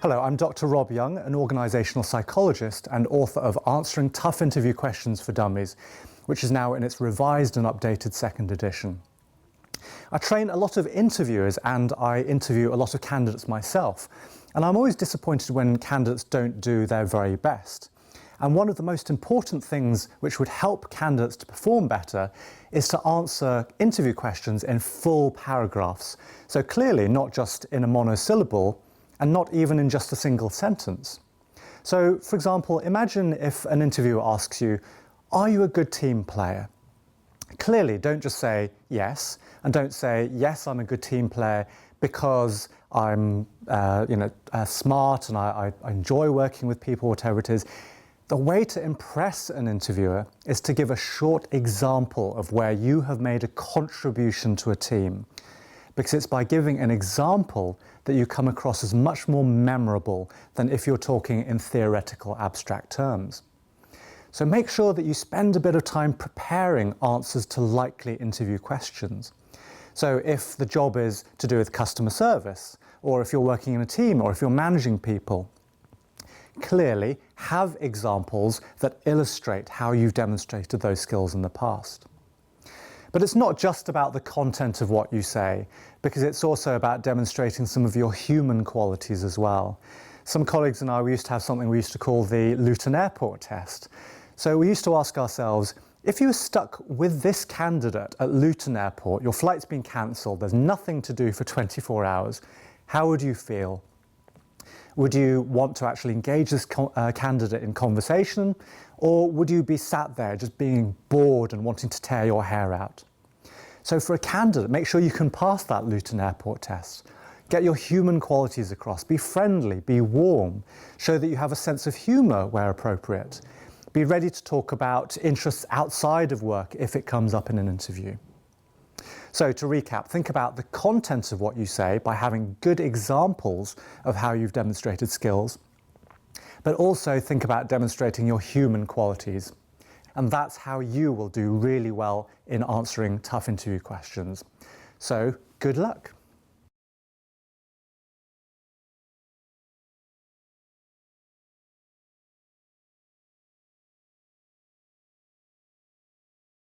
Hello, I'm Dr. Rob Yeung, an organisational psychologist and author of Answering Tough Interview Questions for Dummies, which is now in its revised and updated second edition. I train a lot of interviewers and I interview a lot of candidates myself, and I'm always disappointed when candidates don't do their very best. And one of the most important things which would help candidates to perform better is to answer interview questions in full paragraphs. So clearly not just in a monosyllable, and not even in just a single sentence. So, for example, imagine if an interviewer asks you, "Are you a good team player?" Clearly, don't just say yes, and don't say, "Yes, I'm a good team player because I'm smart and I enjoy working with people," whatever it is. The way to impress an interviewer is to give a short example of where you have made a contribution to a team. Because it's by giving an example that you come across as much more memorable than if you're talking in theoretical abstract terms. So make sure that you spend a bit of time preparing answers to likely interview questions. So if the job is to do with customer service, or if you're working in a team, or if you're managing people, clearly have examples that illustrate how you've demonstrated those skills in the past. But it's not just about the content of what you say, because it's also about demonstrating some of your human qualities as well. Some colleagues and I, we used to have something we used to call the Luton Airport test. So we used to ask ourselves, if you were stuck with this candidate at Luton Airport, your flight's been cancelled, there's nothing to do for 24 hours, how would you feel? Would you want to actually engage this candidate in conversation, or would you be sat there just being bored and wanting to tear your hair out? So for a candidate, make sure you can pass that Luton Airport test. Get your human qualities across. Be friendly, be warm. Show that you have a sense of humour where appropriate. Be ready to talk about interests outside of work if it comes up in an interview. So to recap, think about the content of what you say by having good examples of how you've demonstrated skills, but also think about demonstrating your human qualities. And that's how you will do really well in answering tough interview questions. So good luck.